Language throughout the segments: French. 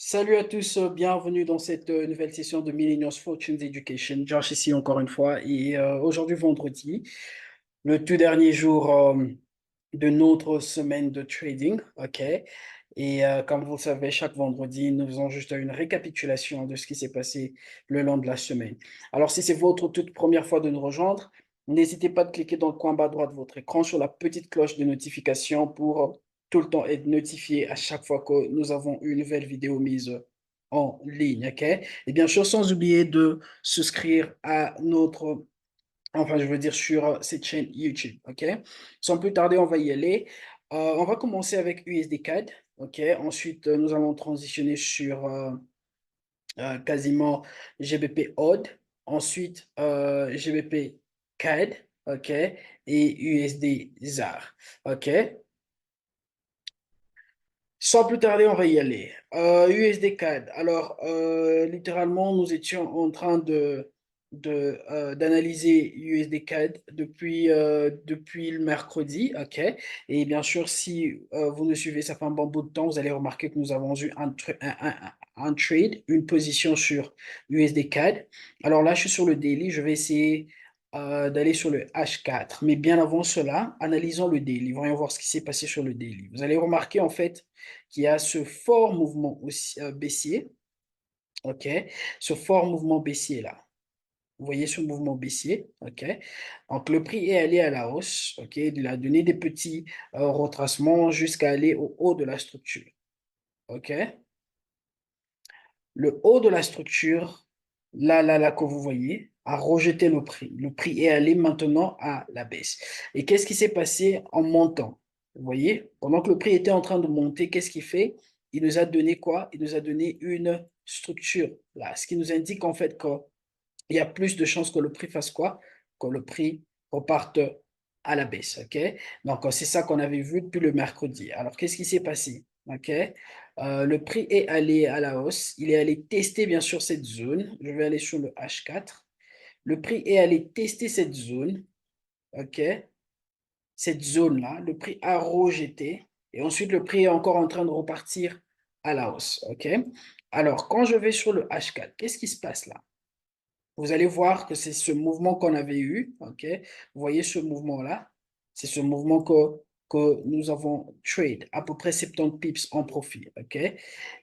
Salut à tous, bienvenue dans cette nouvelle session de Millennials Fortunes Education. Josh ici encore une fois et aujourd'hui vendredi, le tout dernier jour de notre semaine de trading, ok? Et comme vous le savez, chaque vendredi, nous faisons juste une récapitulation de ce qui s'est passé le long de la semaine. Alors si c'est votre toute première fois de nous rejoindre, n'hésitez pas de cliquer dans le coin bas droit de votre écran sur la petite cloche de notification pour tout le temps être notifié à chaque fois que nous avons une nouvelle vidéo mise en ligne, ok? Et bien sûr, sans oublier de souscrire à notre, enfin, je veux dire sur cette chaîne YouTube, ok? Sans plus tarder, on va y aller. On va commencer avec USD CAD, ok? Ensuite, nous allons transitionner sur quasiment GBP odd, ensuite GBP CAD, ok? Et USD ZAR, ok? Sans plus tarder, on va y aller. USD CAD. Alors, littéralement, nous étions en train d'analyser USD CAD depuis le mercredi. OK? Et bien sûr, si vous nous suivez, ça fait un bon bout de temps, vous allez remarquer que nous avons eu un trade, une position sur USD CAD. Alors là, je suis sur le daily. Je vais essayer d'aller sur le H4. Mais bien avant cela, analysons le daily. Voyons voir ce qui s'est passé sur le daily. Vous allez remarquer en fait qu'il y a ce fort mouvement aussi, baissier. OK? Ce fort mouvement baissier là. Vous voyez ce mouvement baissier, OK? Donc le prix est allé à la hausse, OK? Il a donné des petits retracements jusqu'à aller au haut de la structure, OK? Le haut de la structure, là, que vous voyez, a rejeté le prix. Le prix est allé maintenant à la baisse. Et qu'est-ce qui s'est passé en montant? Vous voyez, pendant que le prix était en train de monter, qu'est-ce qu'il fait? Il nous a donné quoi? Il nous a donné une structure, là, ce qui nous indique en fait qu'il y a plus de chances que le prix fasse quoi? Que le prix reparte à la baisse, ok? Donc, c'est ça qu'on avait vu depuis le mercredi. Alors, qu'est-ce qui s'est passé? Ok? Le prix est allé à la hausse. Il est allé tester, bien sûr, cette zone. Je vais aller sur le H4. Le prix est allé tester cette zone, ok? Cette zone-là. Le prix a rejeté. Et ensuite, le prix est encore en train de repartir à la hausse, ok? Alors, quand je vais sur le H4, qu'est-ce qui se passe là? Vous allez voir que c'est ce mouvement qu'on avait eu, ok? Vous voyez ce mouvement-là? C'est ce mouvement que nous avons trade, à peu près 70 pips en profit, ok?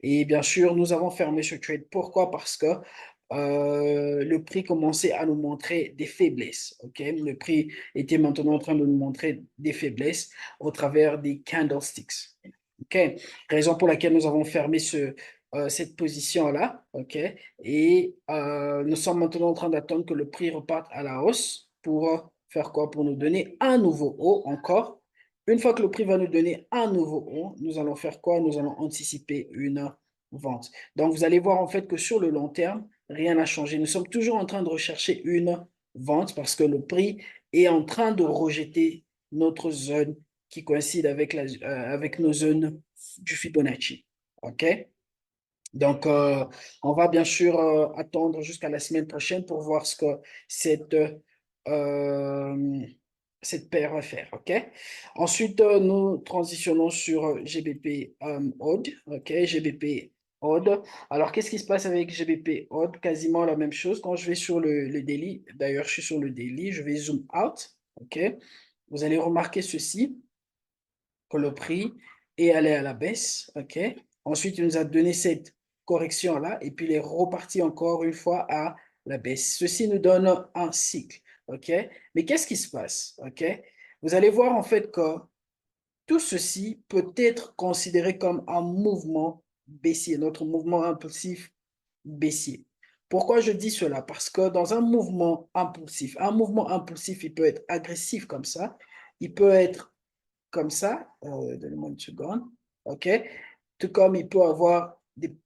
Et bien sûr, nous avons fermé ce trade. Pourquoi? Parce que le prix commençait à nous montrer des faiblesses, ok? Le prix était maintenant en train de nous montrer des faiblesses au travers des candlesticks, ok? Raison pour laquelle nous avons fermé cette position-là, ok? Et nous sommes maintenant en train d'attendre que le prix reparte à la hausse pour faire quoi? Pour nous donner un nouveau haut encore. Une fois que le prix va nous donner un nouveau haut, nous allons faire quoi? Nous allons anticiper une vente. Donc, vous allez voir en fait que sur le long terme, rien n'a changé. Nous sommes toujours en train de rechercher une vente parce que le prix est en train de rejeter notre zone qui coïncide avec nos zones du Fibonacci. OK? Donc, on va bien sûr attendre jusqu'à la semaine prochaine pour voir ce que cette, euh, cette paire va faire. OK? Ensuite, nous transitionnons sur GBP Odd. OK? GBP Odd. Alors, qu'est-ce qui se passe avec GBP Odd? Quasiment la même chose. Quand je vais sur le daily, d'ailleurs, je suis sur le daily, je vais zoom out. OK? Vous allez remarquer ceci, que le prix est allé à la baisse, ok? Ensuite, il nous a donné cette correction-là et puis il est reparti encore une fois à la baisse. Ceci nous donne un cycle, ok? Mais qu'est-ce qui se passe, ok? Vous allez voir en fait que tout ceci peut être considéré comme un mouvement baissier, notre mouvement impulsif baissier. Pourquoi je dis cela? Parce que dans un mouvement impulsif, il peut être agressif comme ça, il peut être comme ça, donnez-moi une seconde, ok? Tout comme il peut avoir des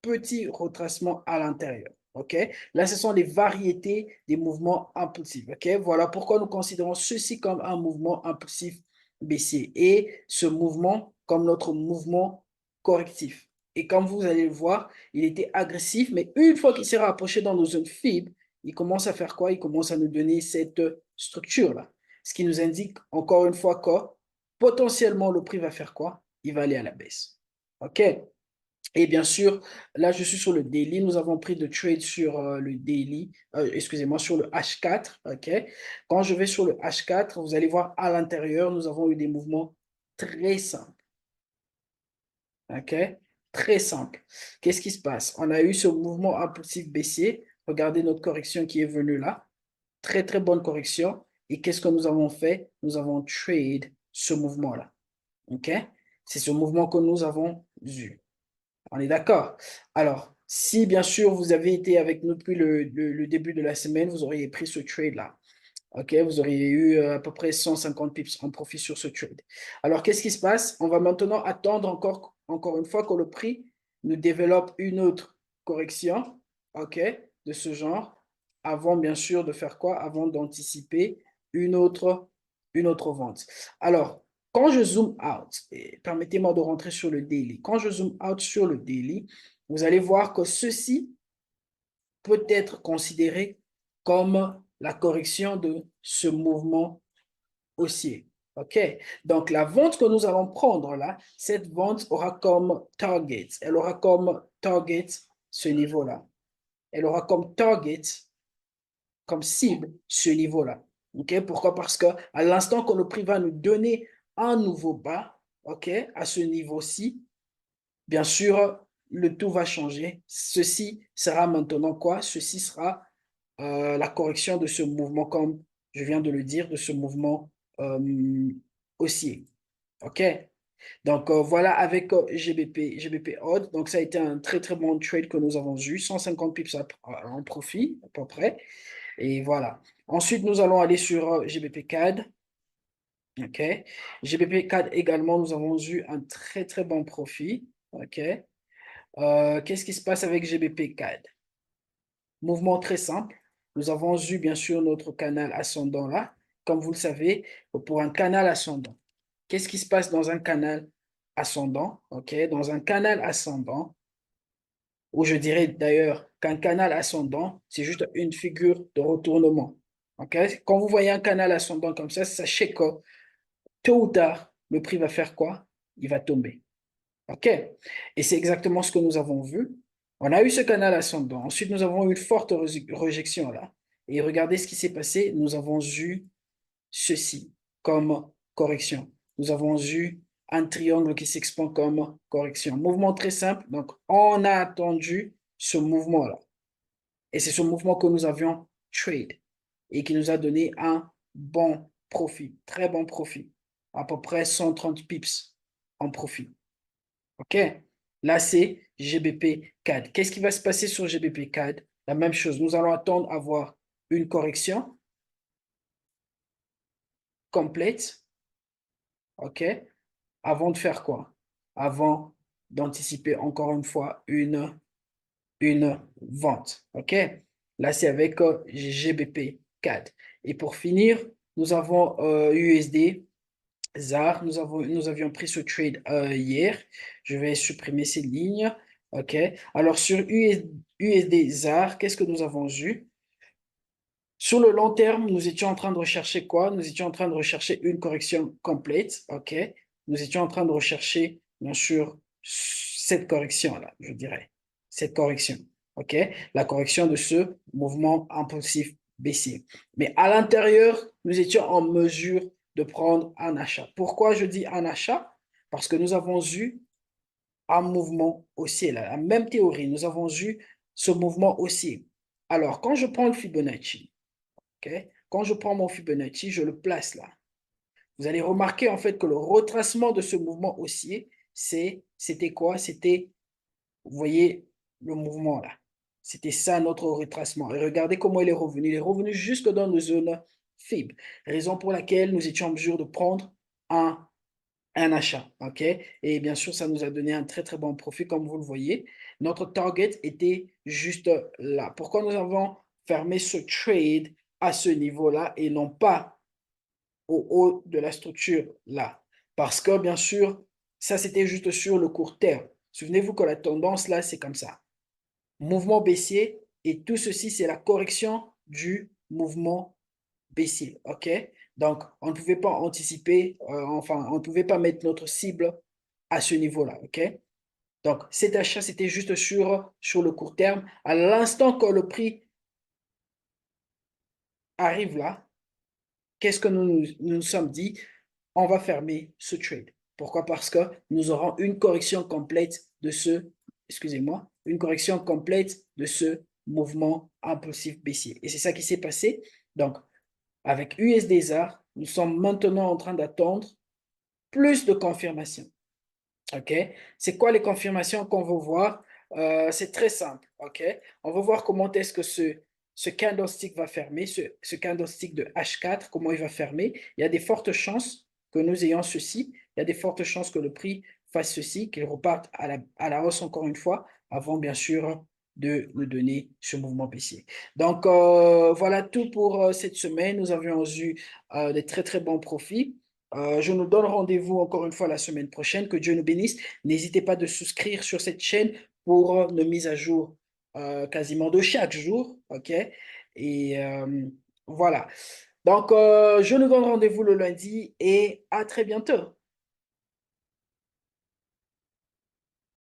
petits retracements à l'intérieur, ok? Là, ce sont les variétés des mouvements impulsifs, ok? Voilà pourquoi nous considérons ceci comme un mouvement impulsif baissier et ce mouvement comme notre mouvement correctif. Et comme vous allez le voir, il était agressif, mais une fois qu'il s'est rapproché dans nos zones fibres, il commence à faire quoi? Il commence à nous donner cette structure-là. Ce qui nous indique encore une fois que potentiellement le prix va faire quoi? Il va aller à la baisse. OK? Et bien sûr, là, je suis sur le daily. Nous avons pris de trade sur le daily, excusez-moi, sur le H4. OK? Quand je vais sur le H4, vous allez voir à l'intérieur, nous avons eu des mouvements très simples. OK? Très simple. Qu'est-ce qui se passe? On a eu ce mouvement impulsif baissier. Regardez notre correction qui est venue là. Très, très bonne correction. Et qu'est-ce que nous avons fait? Nous avons trade ce mouvement-là. OK? C'est ce mouvement que nous avons eu. On est d'accord? Alors, si bien sûr vous avez été avec nous depuis le début de la semaine, vous auriez pris ce trade-là. OK? Vous auriez eu à peu près 150 pips en profit sur ce trade. Alors, qu'est-ce qui se passe? On va maintenant attendre encore une fois que le prix nous développe une autre correction, OK, de ce genre, avant bien sûr de faire quoi? Avant d'anticiper une autre vente. Alors, quand je zoom out, et permettez-moi de rentrer sur le daily. Quand je zoom out sur le daily, vous allez voir que ceci peut être considéré comme la correction de ce mouvement haussier. OK? Donc, la vente que nous allons prendre là, cette vente aura comme target, elle aura comme target ce niveau-là. Elle aura comme target, comme cible, ce niveau-là. OK? Pourquoi? Parce que à l'instant que le prix va nous donner un nouveau bas, OK, à ce niveau-ci, bien sûr, le tout va changer. Ceci sera maintenant quoi? Ceci sera la correction de ce mouvement, comme je viens de le dire, de ce mouvement haussier. OK? Donc, voilà avec GBP Odd. Donc, ça a été un très, très bon trade que nous avons eu. 150 pips en profit, à peu près. Et voilà. Ensuite, nous allons aller sur GBP CAD. OK? GBP CAD également, nous avons eu un très, très bon profit. OK? Qu'est-ce qui se passe avec GBP CAD? Mouvement très simple. Nous avons eu bien sûr notre canal ascendant là. Comme vous le savez, pour un canal ascendant, qu'est-ce qui se passe dans un canal ascendant? OK? Dans un canal ascendant, ou je dirais d'ailleurs qu'un canal ascendant, c'est juste une figure de retournement. OK? Quand vous voyez un canal ascendant comme ça, sachez que tôt ou tard, le prix va faire quoi? Il va tomber. OK? Et c'est exactement ce que nous avons vu. On a eu ce canal ascendant. Ensuite, nous avons eu une forte rejection là. Et regardez ce qui s'est passé. Nous avons eu ceci comme correction. Nous avons eu un triangle qui s'expand comme correction. Mouvement très simple. Donc, on a attendu ce mouvement-là. Et c'est ce mouvement que nous avions trade et qui nous a donné un bon profit, très bon profit, à peu près 130 pips en profit. OK? Là, c'est GBP CAD. Qu'est-ce qui va se passer sur GBP CAD? La même chose. Nous allons attendre à avoir une correction complète. OK? Avant de faire quoi? Avant d'anticiper encore une fois une vente. OK? Là, c'est avec GBP CAD. Et pour finir, nous avons USD. ZAR, nous avions pris ce trade hier. Je vais supprimer ces lignes. OK. Alors, sur USD ZAR, qu'est-ce que nous avons eu? Sur le long terme, nous étions en train de rechercher quoi? Nous étions en train de rechercher une correction complète. OK. Nous étions en train de rechercher, bien sûr, cette correction-là, je dirais. Cette correction. OK. La correction de ce mouvement impulsif baissier. Mais à l'intérieur, nous étions en mesure de prendre un achat. Pourquoi je dis un achat? Parce que nous avons eu un mouvement haussier. La même théorie, nous avons eu ce mouvement haussier. Alors, quand je prends le Fibonacci, ok, quand je prends mon Fibonacci, je le place là. Vous allez remarquer en fait que le retracement de ce mouvement haussier, c'était quoi? C'était, vous voyez, le mouvement là. C'était ça notre retracement. Et regardez comment il est revenu. Il est revenu jusque dans nos zones FIB. Raison pour laquelle nous étions en mesure de prendre un un achat. OK? Et bien sûr, ça nous a donné un très, très bon profit, comme vous le voyez. Notre target était juste là. Pourquoi nous avons fermé ce trade à ce niveau-là et non pas au haut de la structure là? Parce que, bien sûr, ça, c'était juste sur le court terme. Souvenez-vous que la tendance là, c'est comme ça. Mouvement baissier et tout ceci, c'est la correction du mouvement baissier. OK? Donc, on ne pouvait pas anticiper, enfin, on ne pouvait pas mettre notre cible à ce niveau-là. OK? Donc, cet achat, c'était juste sur le court terme. À l'instant que le prix arrive là, qu'est-ce que nous sommes dit? On va fermer ce trade. Pourquoi? Parce que nous aurons une correction complète de excusez-moi, une correction complète de ce mouvement impulsif baissier. Et c'est ça qui s'est passé. Donc, avec USDZAR, nous sommes maintenant en train d'attendre plus de confirmations. OK? C'est quoi les confirmations qu'on veut voir? C'est très simple. OK? On va voir comment est-ce que ce candlestick va fermer, ce candlestick de H4, comment il va fermer. Il y a des fortes chances que nous ayons ceci. Il y a des fortes chances que le prix fasse ceci, qu'il reparte à la hausse encore une fois, avant bien sûr de nous donner ce mouvement baissier. Donc, voilà tout pour cette semaine. Nous avions eu des très, très bons profits. Je nous donne rendez-vous encore une fois la semaine prochaine. Que Dieu nous bénisse. N'hésitez pas de souscrire sur cette chaîne pour nos mises à jour quasiment de chaque jour. OK? Et voilà. Donc, je nous donne rendez-vous le lundi et à très bientôt.